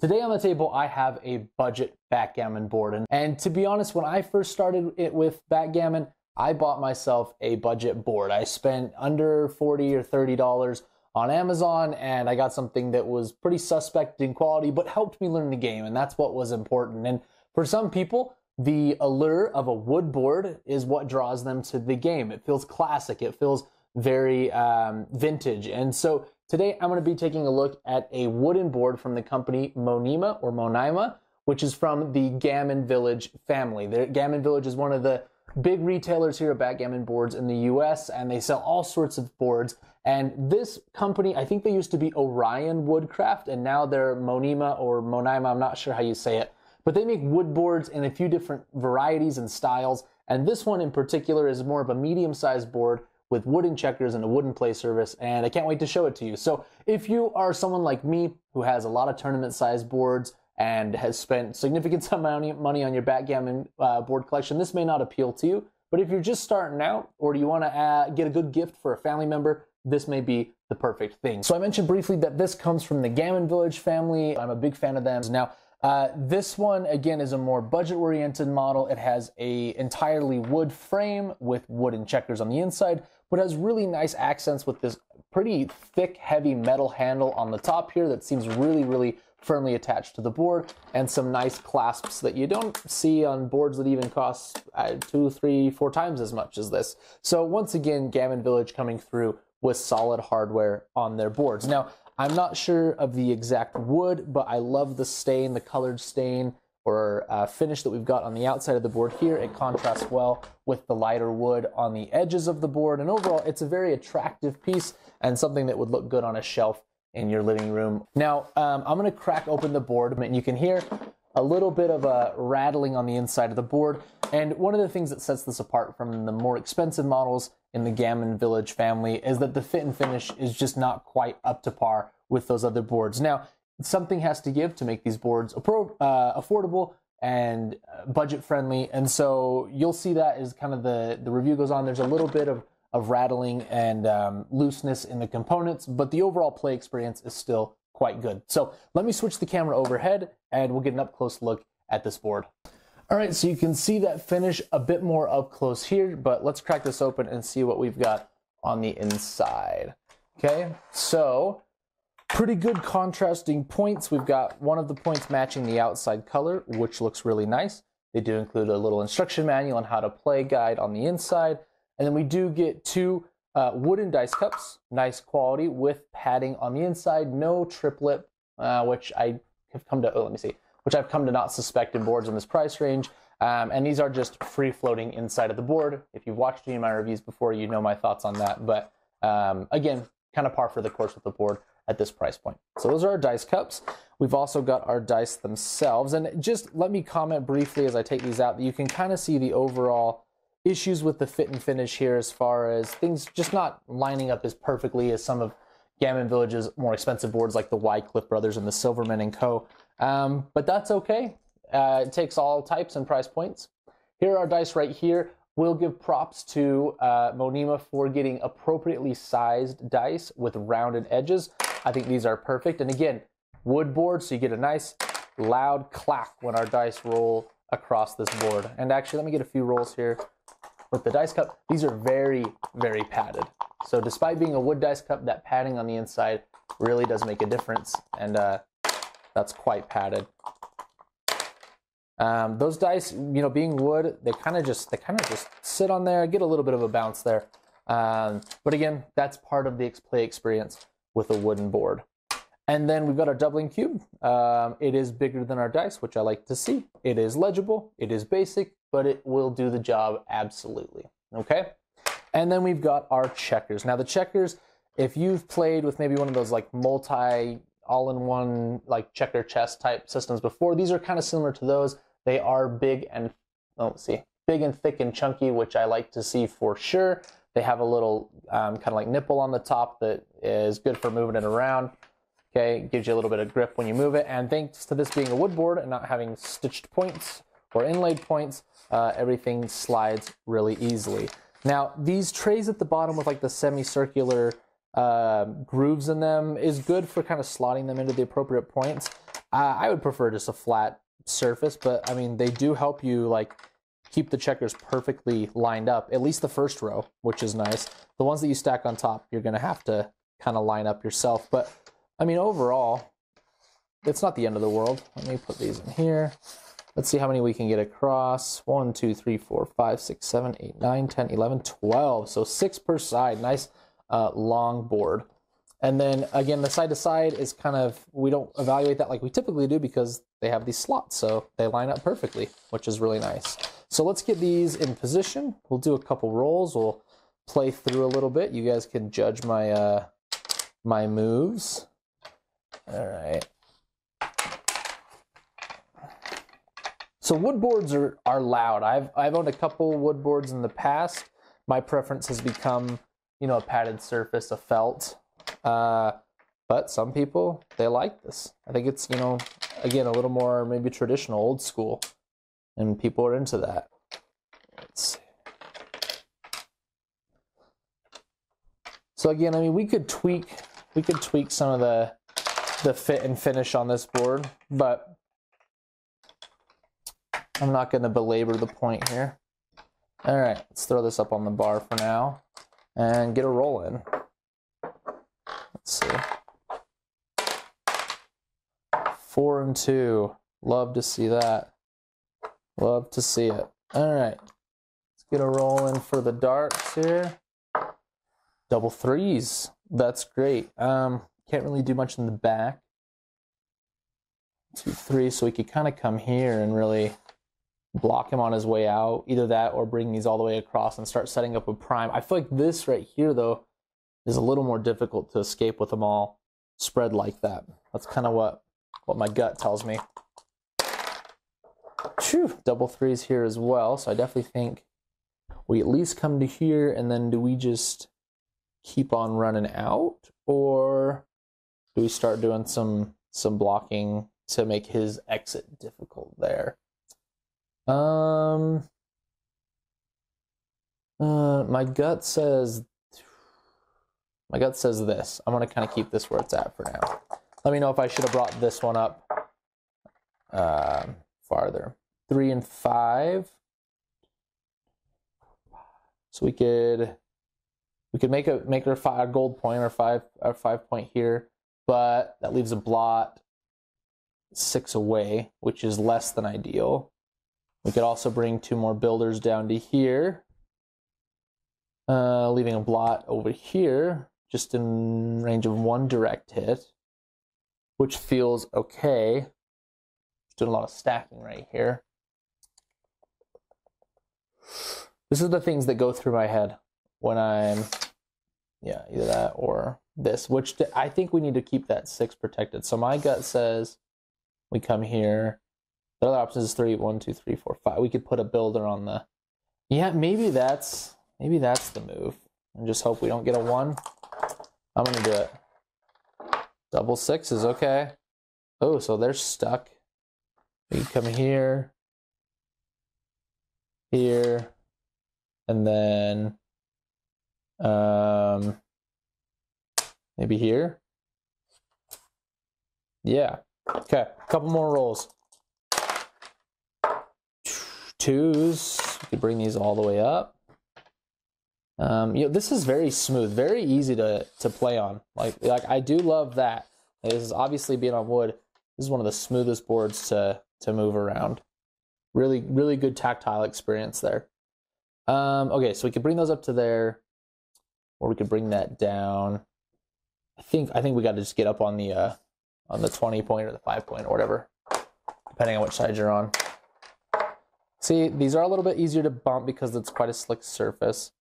Today on the table, I have a budget backgammon board. And to be honest, when I first started it with backgammon, I bought myself a budget board. I spent under $40 or $30 on Amazon, and I got something that was pretty suspect in quality, but helped me learn the game, and that's what was important. And for some people, the allure of a wood board is what draws them to the game. It feels classic. It feels very vintage. And so today I'm going to be taking a look at a wooden board from the company Monima or Monima, which is from the GammonVillage family. GammonVillage is one of the big retailers here of backgammon boards in the US, and they sell all sorts of boards. And this company, I think they used to be Orion Woodcraft, and now they're Monima or Monima, I'm not sure how you say it. But they make wood boards in a few different varieties and styles, and this one in particular is more of a medium-sized board with wooden checkers and a wooden play surface, and I can't wait to show it to you. So if you are someone like me who has a lot of tournament-sized boards and has spent significant amount of money on your backgammon board collection, this may not appeal to you. But if you're just starting out, or do you want to get a good gift for a family member, this may be the perfect thing. So I mentioned briefly that this comes from the GammonVillage family. I'm a big fan of them. Now, this one, again, is a more budget-oriented model. It has a entirely wood frame with wooden checkers on the inside, but has really nice accents with this pretty thick, heavy metal handle on the top here that seems really, really firmly attached to the board, and some nice clasps that you don't see on boards that even cost 2, 3, 4 times as much as this. So once again, GammonVillage coming through with solid hardware on their boards. Now, I'm not sure of the exact wood, but I love the stain, the colored stain or finish that we've got on the outside of the board here. It contrasts well with the lighter wood on the edges of the board, and overall it's a very attractive piece and something that would look good on a shelf in your living room. Now, I'm gonna crack open the board, and you can hear a little bit of a rattling on the inside of the board. And one of the things that sets this apart from the more expensive models in the GammonVillage family is that the fit and finish is just not quite up to par with those other boards. Now, something has to give to make these boards affordable and budget friendly, and so you'll see that as kind of the review goes on. There's a little bit of rattling and looseness in the components, but the overall play experience is still quite good. So let me switch the camera overhead and we'll get an up close look at this board. All right, so you can see that finish a bit more up close here, but let's crack this open and see what we've got on the inside. Okay, so pretty good contrasting points. We've got one of the points matching the outside color, which looks really nice. They do include a little instruction manual on how to play guide on the inside. And then we do get 2 wooden dice cups, nice quality with padding on the inside, no triplet, which I have come to, which I've come to not suspect in boards in this price range. And these are just free floating inside of the board. If you've watched any of my reviews before, you know my thoughts on that. But again, kind of par for the course with the board at this price point. So those are our dice cups. We've also got our dice themselves. And just let me comment briefly as I take these out that you can kind of see the overall issues with the fit and finish here, as far as things just not lining up as perfectly as some of GammonVillage's more expensive boards like the Wycliffe Brothers and the Silverman and Co. But that's okay. It takes all types and price points. Here are our dice right here. We'll give props to Monima for getting appropriately sized dice with rounded edges. I think these are perfect. And again, wood board, so you get a nice loud clack when our dice roll across this board. And actually, let me get a few rolls here. With the dice cup, these are very, very padded. So despite being a wood dice cup, that padding on the inside really does make a difference, and that's quite padded. Those dice, you know, being wood, they kind of just sit on there, get a little bit of a bounce there. But again, that's part of the play experience with a wooden board. And then we've got our doubling cube. It is bigger than our dice, which I like to see. It is legible, it is basic, but it will do the job absolutely, okay? And then we've got our checkers. Now the checkers, if you've played with maybe one of those like multi all-in-one like checker chess type systems before, these are kind of similar to those. They are big and, big and thick and chunky, which I like to see for sure. They have a little kind of like nipple on the top that is good for moving it around. Okay, gives you a little bit of grip when you move it, and thanks to this being a wood board and not having stitched points or inlaid points, everything slides really easily. Now, these trays at the bottom with like the semicircular grooves in them is good for kind of slotting them into the appropriate points. I would prefer just a flat surface, but I mean, they do help you like keep the checkers perfectly lined up, at least the first row, which is nice. The ones that you stack on top, you're gonna have to kind of line up yourself. But I mean, overall, it's not the end of the world. Let me put these in here. Let's see how many we can get across. 1, 2, 3, 4, 5, 6, 7, 8, 9, 10, 11, 12. So 6 per side. Nice long board. And then again, the side to side is kind of, we don't evaluate that like we typically do because they have these slots. So they line up perfectly, which is really nice. So let's get these in position. We'll do a couple rolls. We'll play through a little bit. You guys can judge my, my moves. All right. So wood boards are loud. I've owned a couple wood boards in the past. My preference has become, you know, a padded surface, a felt. But some people, they like this. I think it's, you know, again, a little more maybe traditional, old school, and people are into that. Let's see. So again, I mean, we could tweak some of the fit and finish on this board, but I'm not going to belabor the point here. All right, let's throw this up on the bar for now and get a roll in. Let's see. 4 and 2. Love to see that. Love to see it. All right, let's get a roll in for the darts here. Double threes. That's great. Can't really do much in the back. 2, 3. So we could kind of come here and really block him on his way out. Either that or bring these all the way across and start setting up a prime. I feel like this right here, though, is a little more difficult to escape with them all spread like that. That's kind of what my gut tells me. Phew, double threes here as well. So I definitely think we at least come to here, and then do we just keep on running out, or do we start doing some blocking to make his exit difficult there? My gut says this. I'm gonna kind of keep this where it's at for now. Let me know if I should have brought this one up farther. 3 and 5. So we could make our gold point, our 5 point here, but that leaves a blot 6 away, which is less than ideal. We could also bring 2 more builders down to here, leaving a blot over here, just in range of 1 direct hit, which feels okay. Just doing a lot of stacking right here. This is the things that go through my head when I'm, yeah, either that or this, which I think we need to keep that 6 protected. So my gut says we come here. The other option is 3, 1, 2, 3, 4, 5. We could put a builder on the, yeah, maybe that's the move. And just hope we don't get a 1. I'm gonna do it. Double 6 is okay. Oh, so they're stuck. We can come here, here, and then maybe here. Yeah. Okay. A couple more rolls. 2s. We could bring these all the way up. You know, this is very smooth, very easy to play on. Like I do love that. This is obviously being on wood. This is one of the smoothest boards to move around. Really, really good tactile experience there. Okay, so we could bring those up to there, or we could bring that down. I think we got to just get up on the 20 point or the 5 point or whatever, depending on which side you're on. See, these are a little bit easier to bump because it's quite a slick surface.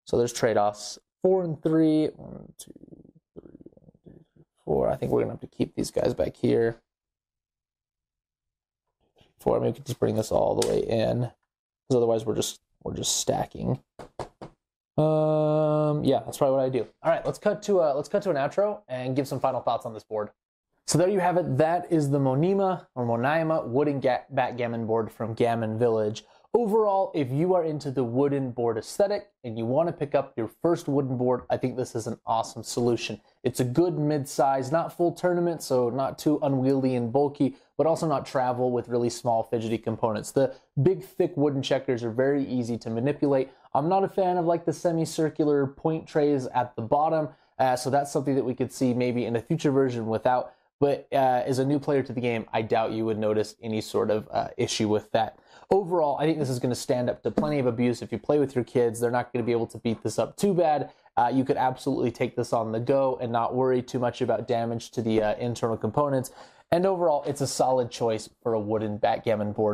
So there's trade-offs. 4 and 3. 1, 2, 3, 1, 2, 3, 4. I think we're gonna have to keep these guys back here. 4. I mean, we could just bring this all the way in, because otherwise we're just stacking. Yeah, that's probably what I do. All right, let's cut to an outro and give some final thoughts on this board. So there you have it. That is the Monima or Monima wooden backgammon board from GammonVillage. Overall, if you are into the wooden board aesthetic and you want to pick up your first wooden board, I think this is an awesome solution. It's a good mid-size, not full tournament, so not too unwieldy and bulky, but also not travel with really small fidgety components. The big, thick wooden checkers are very easy to manipulate. I'm not a fan of like the semicircular point trays at the bottom, so that's something that we could see maybe in a future version without. But as a new player to the game, I doubt you would notice any sort of issue with that. Overall, I think this is going to stand up to plenty of abuse. If you play with your kids, they're not going to be able to beat this up too bad. You could absolutely take this on the go and not worry too much about damage to the internal components. And overall, it's a solid choice for a wooden backgammon board.